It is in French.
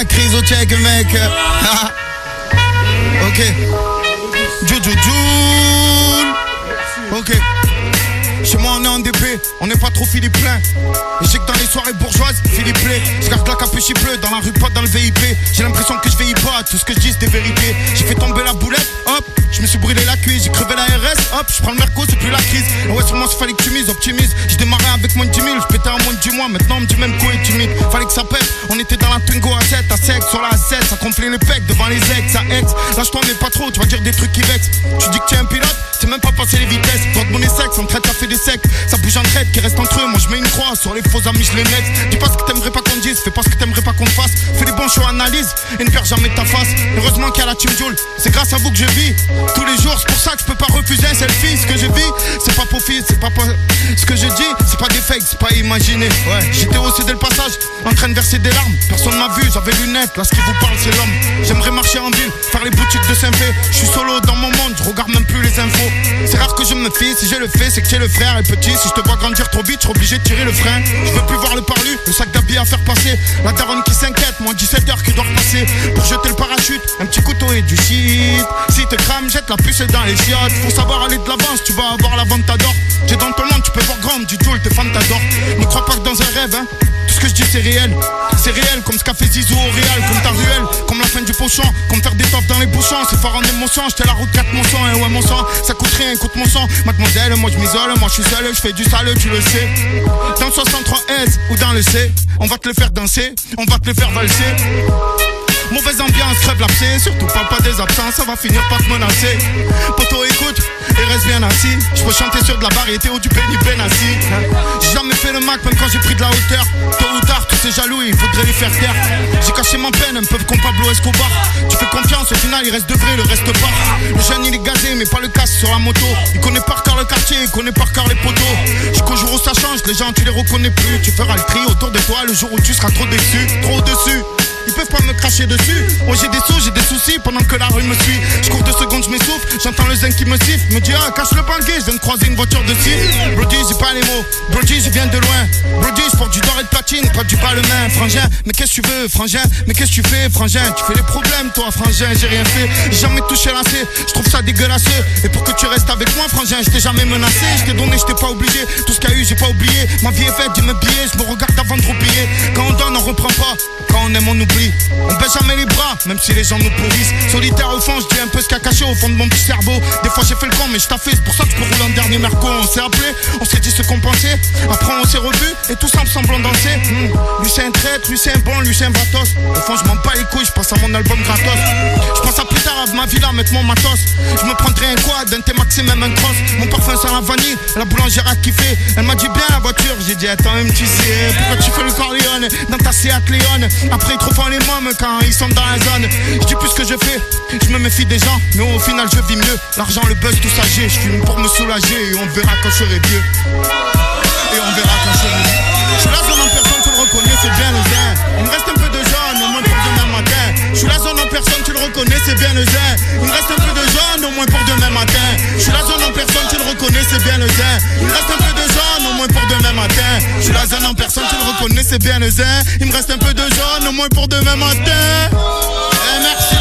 la crise au check mec. Ok. Juju. Ok. Chez moi on est en DP, on n'est pas trop Philippe plein. Et je sais que dans les soirées bourgeoises, Philippe Play. Je garde la capuche il pleut, dans la rue pas dans le VIP. J'ai l'impression que je veille pas, tout ce que je dis c'est des vérités. J'ai fait tomber la boulette, hop, je me suis brûlé la cuisse. J'ai crevé la RS, hop, je prends le merco, c'est plus la crise. Et ouais sûrement s'il fallait que tu mises, optimise. J'ai démarré avec moins de 10 000, je pétais en moins de 10 mois. Maintenant on me dit même quoi est timide, fallait que ça pète. On était dans la Twingo A7, à sec, sur la A7. Ça gonflait les pecs devant les ex, ça ex. Lâche-toi mais pas trop, tu vas dire des trucs qui vexent. Tu dis que tu es un pilote, c'est même pas passer les vitesses. Quand mon sexe, on traite à fait des secs. Ça bouge en traite qui reste entre eux, moi je mets une croix sur les faux amis, je les next. Dis pas ce que t'aimerais pas qu'on dise, fais pas ce que t'aimerais pas qu'on te fasse. Fais les bons choix, analyse, et ne perds jamais ta face. Heureusement qu'il y a la team Joule, c'est grâce à vous que je vis tous les jours, c'est pour ça que je peux pas refuser un selfie. Ce que je vis, c'est pas profit, c'est pas ce que je dis, c'est pas des fakes, c'est pas imaginé. Ouais, j'étais aussi dès le passage, en train de verser des larmes. Personne m'a vu, j'avais lunettes, là ce qui vous parle c'est l'homme. J'aimerais marcher en ville, faire les boutiques de Saint-Pé. Je suis solo dans mon monde, je regarde même plus les infos. C'est rare que je me fie, si j'ai le fait, c'est que j'ai le frère est petit. Si je te vois grandir trop vite, je suis obligé de tirer le frein. Je veux plus voir le parlu, le sac d'habits à faire passer. La daronne qui s'inquiète, moi 17h qui doit repasser. Pour jeter le parachute, un petit couteau et du shit. Si te crame, jette la puce dans les chiottes. Faut savoir aller de l'avant si tu vas avoir la vente t'adore. J'ai dans ton monde, tu peux voir grand, du Joule, tes fans t'adorent. Ne crois pas que dans un rêve, hein. Tout ce que je dis c'est réel. C'est réel comme ce qu'a fait Zizou au Real. Comme ta ruelle, comme la fin du pochon. Comme faire des toffes dans les bouchons. C'est fort en émotion, j'étais la route 4 mon sang. Et ouais mon sang, ça coûte rien, écoute mon sang. Mademoiselle, moi je m'isole, moi je suis seul. Je fais du sale, tu le sais. Dans le 63S ou dans le C, on va te le faire danser, on va te le faire valser. Mauvaise ambiance, crève l'abcès. Surtout parle pas des absences, ça va finir par te menacer. Poto écoute et reste bien assis. Je peux chanter sur de la variété ou du Benny Benassi. J'ai jamais fait le Mac même quand j'ai pris de la hauteur. Tôt ou tard tous ces jaloux il faudrait les faire taire. J'ai caché ma peine, un peu comme Pablo Escobar. Tu fais confiance, au final il reste de vrai, le reste pas. Le jeune il est gazé mais pas le casque sur la moto. Il connaît par cœur le quartier, il connaît par cœur les poteaux. Jusqu'au jour où ça change, les gens tu les reconnais plus. Tu feras le tri autour de toi le jour où tu seras trop déçu, trop au-dessus. Ils peuvent pas me cracher dessus. Oh j'ai des sous, j'ai des soucis pendant que la rue me suit. Je cours 2 secondes, je m'essouffle, j'entends le zen qui me siffle. Me dit ah cache le banquet, je viens de croiser une voiture de cible. Brody j'ai pas les mots, Brody je viens de loin. Brody je porte du doré de platine, pas du balmain. Frangin, mais qu'est-ce que tu veux frangin? Mais qu'est-ce que tu fais frangin? Tu fais les problèmes toi frangin, j'ai rien fait. J'ai jamais touché lacé, je trouve ça dégueulasse. Et pour que tu restes avec moi frangin, je t'ai jamais menacé. Je t'ai donné, je t'ai pas obligé, tout ce qu'il y a eu j'ai pas oublié. Ma vie est faite, j'ai mes billets, je me regarde avant de roupiller. Quand on donne on reprend pas, quand on aime on oublie. On baisse jamais les bras, même si les gens nous pourrissent. Solitaire au fond, je dis un peu ce qu'il y a caché au fond de mon petit cerveau. Des fois j'ai fait le con, mais je t'ai fait, c'est pour ça que je peux rouler en dernier merco. On s'est appelé, on s'est dit ce qu'on pensait. Après on s'est revus, et tous ensemble semblant danser. Lui c'est un traître, lui c'est un bon, lui c'est un vatos. Au fond je m'en bats les couilles, je passe à mon album gratos. Je pense à plus tard, à ma villa, mettre mon matos. Je me prendrai un quad, un T-Max et même un cross. Mon parfum sent la vanille, la boulangère a kiffé. Elle m'a dit bien la voiture, j'ai dit attends un petit C. Pourquoi tu fais le Corleone dans ta Seat Leon? Après ils trop font les mômes quand ils sont dans la zone. Je dis plus ce que je fais, je me méfie des gens. Mais au final je vis mieux, l'argent, le buzz, tout ça j'ai. Je fume pour me soulager et on verra quand je serai vieux. Et on verra quand je serai vieux. Je suis la zone en personne, tu le reconnais, c'est bien le zen. Il me reste un peu de jaune, au moins pour demain matin. Je suis la zone en personne, tu le reconnais, c'est bien le zen. Il me reste un peu de jaune, au moins pour demain matin. Je suis la zone en personne, tu le reconnais, c'est bien le zen. Il me reste un peu de jaune, au moins pour demain matin. Je suis la zone en personne, tu le reconnais, c'est bien le zen. Il me reste un peu de jaune, au moins pour demain matin. Et merci.